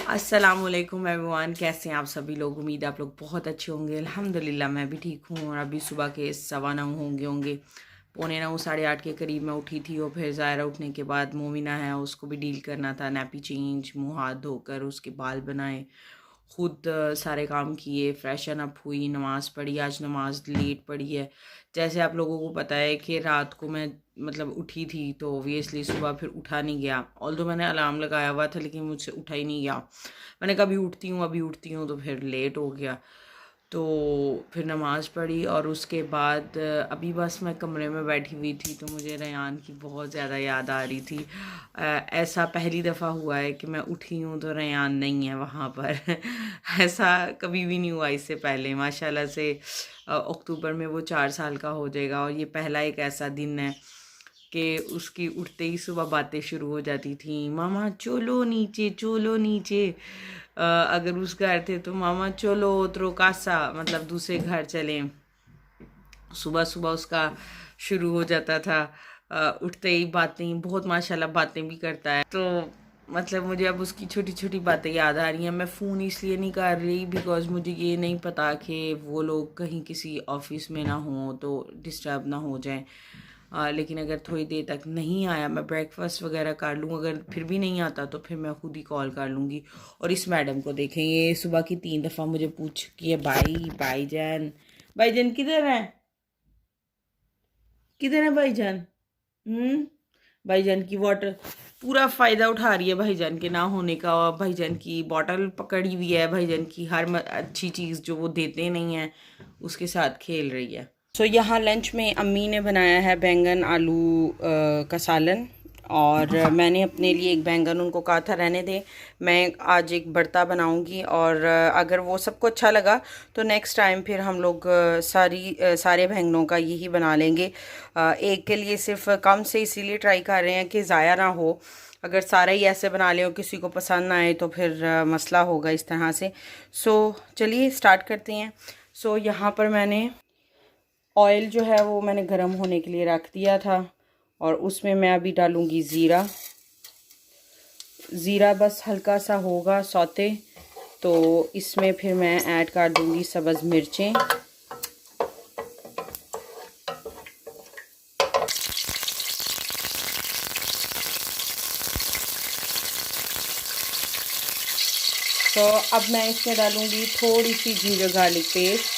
अस्सलामुअलैकुम एवरीवन, कैसे हैं आप सभी लोग। उम्मीद है आप लोग बहुत अच्छे होंगे। अल्हम्दुलिल्लाह मैं भी ठीक हूँ। और अभी सुबह के 9:15 होंगे 9:45 8:30 के करीब मैं उठी थी। और फिर ज़ायरा उठने के बाद मोमिना है उसको भी डील करना था, नैपी चेंज, मुँह हाथ धोकर उसके बाल बनाए, खुद सारे काम किए, फ्रेशन अप हुई, नमाज़ पढ़ी। आज नमाज लेट पढ़ी है। जैसे आप लोगों को पता है कि रात को मैं मतलब उठी थी तो ऑब्वियसली सुबह फिर उठा नहीं गया। ऑल्दो मैंने अलार्म लगाया हुआ था लेकिन मुझसे उठा ही नहीं गया। मैंने कहा अभी उठती हूँ तो फिर लेट हो गया। तो फिर नमाज़ पढ़ी और उसके बाद अभी बस मैं कमरे में बैठी हुई थी तो मुझे रेयान की बहुत ज़्यादा याद आ रही थी। ऐसा पहली दफ़ा हुआ है कि मैं उठी हूँ तो रेयान नहीं है वहाँ पर। ऐसा कभी भी नहीं हुआ इससे पहले। माशाल्लाह से अक्टूबर में वो 4 साल का हो जाएगा और ये पहला एक ऐसा दिन है कि उसकी उठते ही सुबह बातें शुरू हो जाती थी। मामा चलो नीचे, चलो नीचे। अगर उस घर थे तो मामा चलो उतरो कासा, मतलब दूसरे घर चलें। सुबह सुबह उसका शुरू हो जाता था। उठते ही बातें, बहुत माशाल्लाह बातें भी करता है। तो मतलब मुझे अब उसकी छोटी छोटी बातें याद आ रही हैं। मैं फ़ोन इसलिए नहीं कर रही बिकॉज़ मुझे ये नहीं पता कि वो लोग कहीं किसी ऑफ़िस में ना हों तो डिस्टर्ब ना हो जाएं। लेकिन अगर थोड़ी देर तक नहीं आया, मैं ब्रेकफास्ट वगैरह कर लूँ, अगर फिर भी नहीं आता तो फिर मैं खुद ही कॉल कर लूँगी। और इस मैडम को देखें, ये सुबह की 3 दफ़ा मुझे पूछ कि भाईजान, भाईजान किधर है, किधर है भाईजान। भाईजान की वाटर पूरा फ़ायदा उठा रही है भाईजान के ना होने का। और भाईजान की बॉटल पकड़ी हुई है, भाईजान की हर अच्छी चीज़ जो वो देते नहीं हैं उसके साथ खेल रही है। सो यहाँ लंच में अम्मी ने बनाया है बैंगन आलू का सालन। और मैंने अपने लिए एक बैंगन उनको कहा था रहने दें, मैं आज एक भरता बनाऊंगी। और अगर वो सबको अच्छा लगा तो नेक्स्ट टाइम फिर हम लोग सारे बैंगनों का यही बना लेंगे। एक के लिए सिर्फ कम से इसीलिए ट्राई कर रहे हैं कि ज़ाया ना हो। अगर सारा ही ऐसे बना लें और किसी को पसंद ना आए तो फिर मसला होगा इस तरह से। सो चलिए स्टार्ट करते हैं। सो यहाँ पर मैंने ऑयल जो है वो मैंने गरम होने के लिए रख दिया था और उसमें मैं अभी डालूंगी ज़ीरा। ज़ीरा बस हल्का सा होगा सौते तो इसमें फिर मैं ऐड कर दूंगी सब्ज़ मिर्चें। तो अब मैं इसमें डालूंगी थोड़ी सी जिंजर गार्लिक पेस्ट।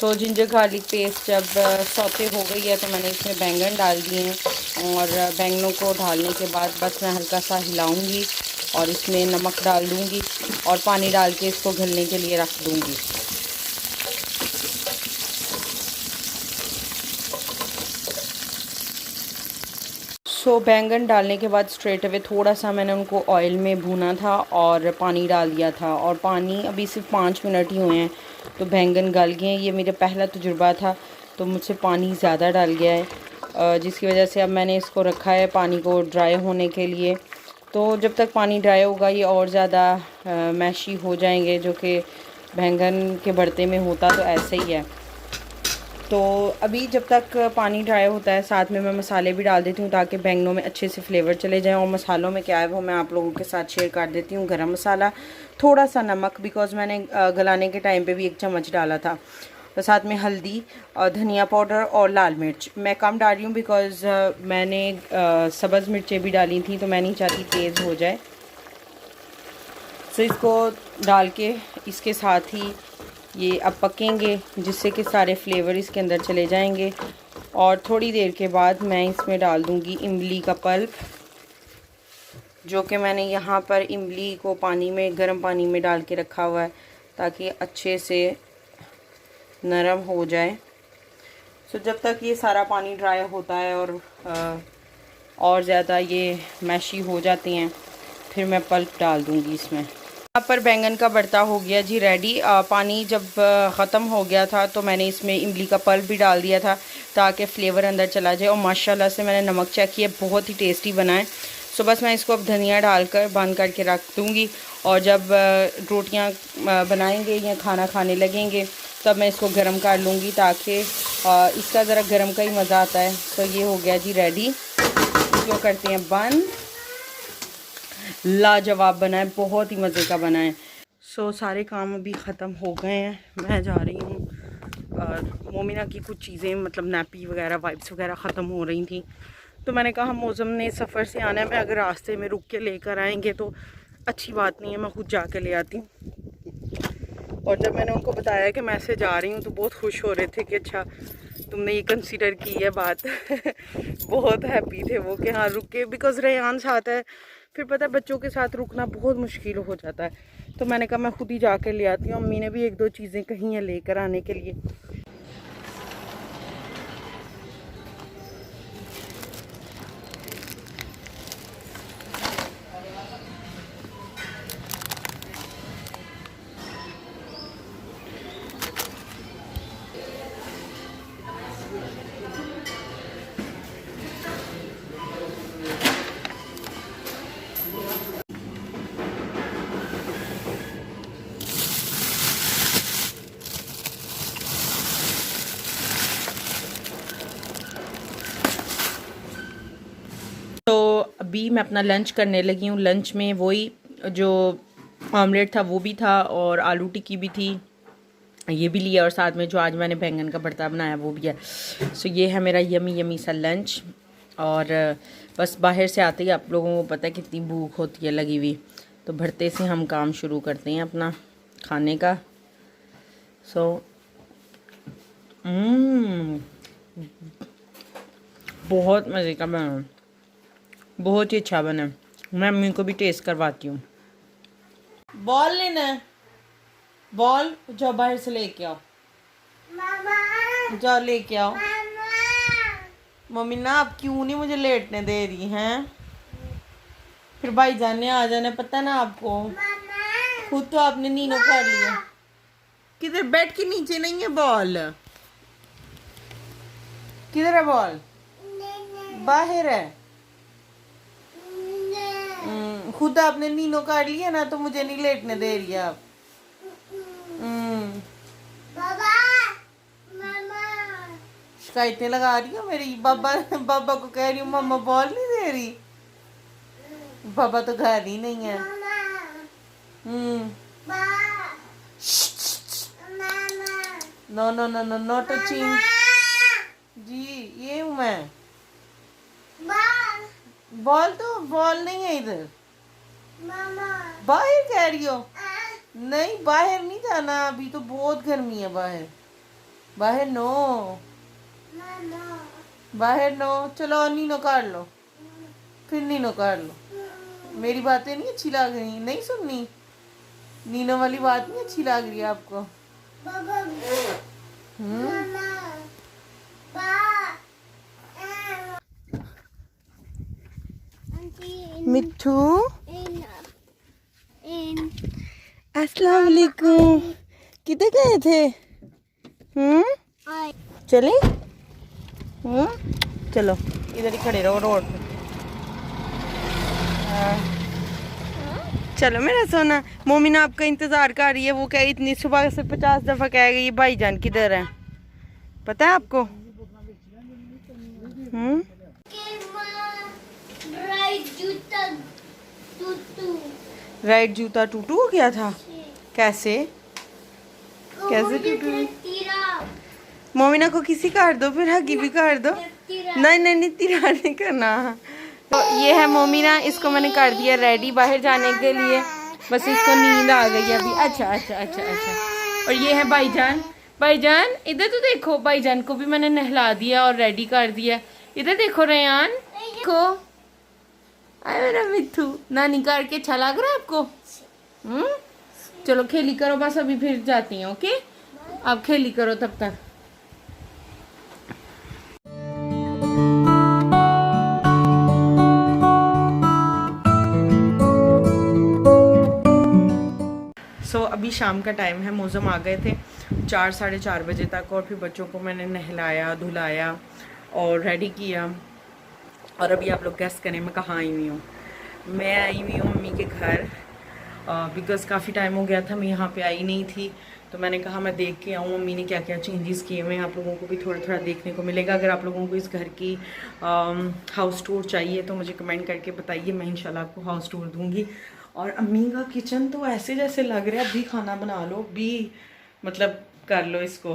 तो जिंजर गार्लिक पेस्ट जब सौते हो गई है तो मैंने इसमें बैंगन डाल दिए हैं। और बैंगनों को डालने के बाद बस मैं हल्का सा हिलाऊंगी और इसमें नमक डाल दूंगी और पानी डाल के इसको घुलने के लिए रख दूंगी। बैंगन डालने के बाद स्ट्रेट अवे थोड़ा सा मैंने उनको ऑयल में भूना था और पानी डाल दिया था। और पानी अभी सिर्फ 5 मिनट ही हुए हैं तो बैंगन गल गए हैं। ये मेरा पहला तजुर्बा था तो मुझसे पानी ज़्यादा डाल गया है, जिसकी वजह से अब मैंने इसको रखा है पानी को ड्राई होने के लिए। तो जब तक पानी ड्राई होगा ये और ज़्यादा मैशी हो जाएंगे, जो कि बैंगन के भरते में होता तो ऐसे ही है। तो अभी जब तक पानी ड्राई होता है साथ में मैं मसाले भी डाल देती हूँ ताकि बैंगनों में अच्छे से फ्लेवर चले जाए। और मसालों में क्या है वो मैं आप लोगों के साथ शेयर कर देती हूँ। गरम मसाला, थोड़ा सा नमक, बिकॉज़ मैंने गलाने के टाइम पे भी 1 चम्मच डाला था। तो साथ में हल्दी और धनिया पाउडर और लाल मिर्च मैं कम डाल रही हूँ बिकॉज़ मैंने सब्ज़ मिर्चें भी डाली थी तो मैं नहीं चाहती तेज़ हो जाए। तो इसको डाल के इसके साथ ही ये अब पकेंगे जिससे कि सारे फ्लेवर इसके अंदर चले जाएंगे। और थोड़ी देर के बाद मैं इसमें डाल दूंगी इमली का पल्प, जो कि मैंने यहाँ पर इमली को पानी में, गर्म पानी में डाल के रखा हुआ है ताकि अच्छे से नरम हो जाए। सो जब तक ये सारा पानी ड्राई होता है और ज़्यादा ये मैशी हो जाती हैं फिर मैं पल्प डाल दूँगी इसमें। यहाँ पर बैंगन का भरता हो गया जी रेडी। पानी जब ख़त्म हो गया था तो मैंने इसमें इमली का पल्प भी डाल दिया था ताकि फ्लेवर अंदर चला जाए। और माशाल्लाह से मैंने नमक चेक किया, बहुत ही टेस्टी बना है। सो बस मैं इसको अब धनिया डालकर बंद करके रख दूँगी। और जब रोटियाँ बनाएंगे या खाना खाने लगेंगे तब मैं इसको गर्म कर लूँगी, ताकि इसका ज़रा गर्म का ही मज़ा आता है। तो ये हो गया जी रेडी। इसको करते हैं बंद। लाजवाब बना है, बहुत ही मज़े का बना है। सो सारे काम अभी ख़त्म हो गए हैं, मैं जा रही हूँ। और मोमिना की कुछ चीज़ें मतलब नैपी वगैरह वाइप्स वगैरह ख़त्म हो रही थी, तो मैंने कहा मौसम ने सफ़र से आना है, मैं अगर रास्ते में रुक के लेकर आएंगे तो अच्छी बात नहीं है, मैं खुद जाके ले आती हूँ। और जब मैंने उनको बताया कि मैं ऐसे जा रही हूँ तो बहुत खुश हो रहे थे कि अच्छा तुमने ये कंसीडर की है बात। बहुत हैप्पी थे वो कि हाँ रुक के, बिकॉज़ रेहान साथ है, फिर पता है बच्चों के साथ रुकना बहुत मुश्किल हो जाता है। तो मैंने कहा मैं खुद ही जाकर ले आती हूँ। अम्मी ने भी एक दो चीज़ें कही हैं लेकर आने के लिए। तो अभी मैं अपना लंच करने लगी हूँ। लंच में वही जो ऑमलेट था वो भी था और आलू टिक्की भी थी, ये भी लिया, और साथ में जो आज मैंने बैंगन का भरता बनाया वो भी है। सो ये है मेरा यमी यमी सा लंच। और बस बाहर से आते ही आप लोगों को पता है कितनी भूख होती है लगी हुई, तो भरते से हम काम शुरू करते हैं अपना खाने का। सो बहुत मज़े का बना, बहुत ही अच्छा बना। मैं अम्मी को भी टेस्ट करवाती हूँ। बॉल लेना है, बॉल जाओ बाहर से लेके आओ, जाओ लेके आओ। मम्मी ना आप क्यों नहीं मुझे लेटने दे रही हैं? फिर भाई जाने आ जाने, पता ना आपको। खुद तो आपने नीनो कर लिया। किधर? बेड के नीचे नहीं है बॉल। किधर है बॉल? बाहर है। खुद आपने नीनो कर लिया ना, तो मुझे नहीं लेटने दे रही आप। शिकायतें लगा रही हो मेरी। बाबा बाबा को कह रही हूँ मम्मा बॉल नहीं दे रही। बाबा तो घर ही नहीं है। No no no no no touching जी। ये हूँ मैं। बॉल तो बॉल नहीं है इधर। बाहर कह रही हो? नहीं बाहर नहीं जाना, अभी तो बहुत गर्मी है बाहर। बाहर नो, बाहर नो। चलो नीनो काट लो, फिर नीनो काट लो। मेरी बातें नहीं अच्छी लग रही? नहीं सुननी? नीनो वाली बात नहीं अच्छी लग रही है आपको? मिट्ठू अस्सलाम वालेकुम। किधर गए थे? चले? चलो इधर ही खड़े रहो रोड पे। चलो मेरा सोना। मोमिना आपका इंतजार कर रही है, वो कह इतनी सुबह से 50 दफा कह गई भाईजान किधर है, पता है आपको? राइट जूता टूटू हो गया था। कैसे कैसे टूटू? मोमिना को किसी कर दो, फिर हगी भी कर दो। नहीं नहीं नहीं, तिरा नहीं करना। तो ये है मोमिना, इसको मैंने कर दिया रेडी बाहर जाने के लिए। बस इसको नींद आ गई अभी। अच्छा अच्छा अच्छा अच्छा। और ये है भाईजान। भाईजान इधर तो देखो, भाईजान को भी मैंने नहला दिया और रेडी कर दिया। इधर देखो रेयान को। अरे मेरा मिट्ठू, नानी करके अच्छा लग रहा है आपको? चलो खेली करो बस, अभी फिर जाती हैं। ओके आप खेली करो तब तक। शाम का टाइम है, मौसम आ गए थे 4 साढ़े 4 बजे तक, और फिर बच्चों को मैंने नहलाया धुलाया और रेडी किया। और अभी आप लोग गेस करें मैं कहाँ आई हुई हूँ। मैं आई हुई हूँ मम्मी के घर, बिकॉज़ काफ़ी टाइम हो गया था मैं यहाँ पे आई नहीं थी, तो मैंने कहा मैं देख के आऊँ मम्मी ने क्या क्या चेंजेस किए हुए हैं। आप लोगों को भी थोड़ा थोड़ा देखने को मिलेगा। अगर आप लोगों को इस घर की हाउस टूर चाहिए तो मुझे कमेंट करके बताइए, मैं इंशाल्लाह आपको हाउस टूर दूँगी। और अम्मी का किचन तो ऐसे जैसे लग रहा है अभी खाना बना लो, भी मतलब कर लो इसको।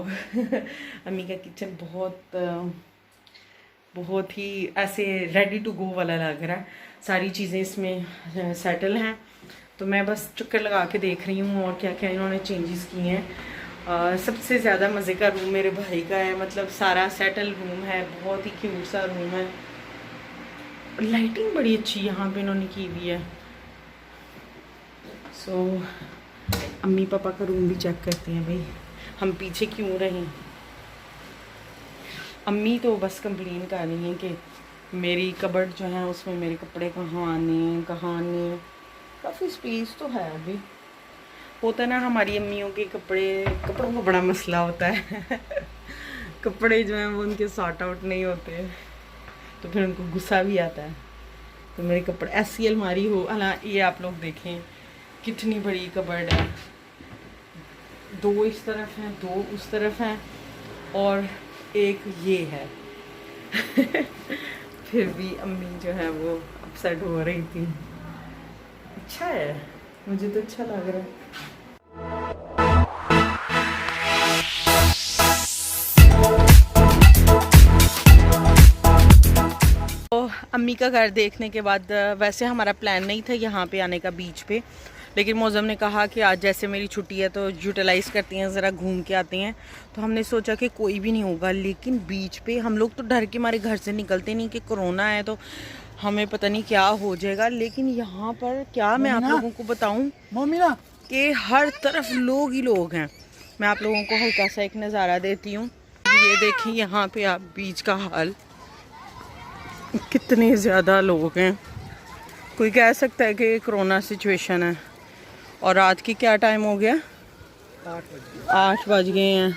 अम्मी का किचन बहुत ही ऐसे रेडी टू गो वाला लग रहा है। सारी चीज़ें इसमें सेटल हैं, तो मैं बस चक्कर लगा के देख रही हूँ और क्या क्या इन्होंने चेंजेस किए हैं। सबसे ज़्यादा मज़े का रूम मेरे भाई का है, मतलब सारा सेटल रूम है, बहुत ही क्यूट सा रूम है। लाइटिंग बड़ी अच्छी यहाँ पे इन्होंने की हुई है। सो अम्मी पापा का रूम भी चेक करते हैं भाई, हम पीछे क्यों रहे। अम्मी तो बस कंप्लेन कर रही हैं कि मेरी कबर्ड जो है उसमें मेरे कपड़े कहाँ आने। काफ़ी स्पेस तो है अभी। होता है ना हमारी अम्मियों के कपड़ों का बड़ा मसला होता है। कपड़े जो हैं वो उनके सॉर्ट आउट नहीं होते, तो फिर उनको गुस्सा भी आता है। तो मेरे कपड़े ऐसी अलमारी हो, हालांकि ये आप लोग देखें कितनी बड़ी कबर्ड है, 2 इस तरफ हैं 2 उस तरफ हैं और एक ये है। फिर भी अम्मी जो है वो अपसेट हो रही थी। अच्छा है, मुझे तो अच्छा लग रहा है। तो अम्मी का घर देखने के बाद वैसे हमारा प्लान नहीं था यहाँ पे आने का बीच पे, लेकिन मौसम ने कहा कि आज जैसे मेरी छुट्टी है तो यूटिलाइज़ करती हैं, ज़रा घूम के आते हैं। तो हमने सोचा कि कोई भी नहीं होगा, लेकिन बीच पे हम लोग तो डर के हमारे घर से निकलते नहीं कि कोरोना है तो हमें पता नहीं क्या हो जाएगा। लेकिन यहाँ पर क्या मैं आप लोगों को बताऊँ कि हर तरफ लोग ही लोग हैं। मैं आप लोगों को हल्का सा एक नज़ारा देती हूँ। ये देखिए यहाँ पे आप बीच का हाल, कितने ज़्यादा लोग हैं। कोई कह सकता है कि कोरोना सिचुएशन है। और रात की क्या टाइम हो गया, 8 बज गए हैं।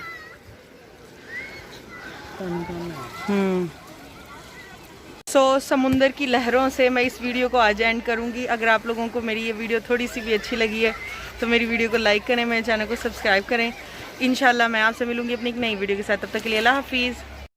समुंदर की लहरों से मैं इस वीडियो को आज एंड करूंगी। अगर आप लोगों को मेरी ये वीडियो थोड़ी सी भी अच्छी लगी है तो मेरी वीडियो को लाइक करें, मेरे चैनल को सब्सक्राइब करें। इंशाल्लाह मैं आपसे मिलूंगी अपनी एक नई वीडियो के साथ। तब तक के लिए अल्लाह हाफिज़।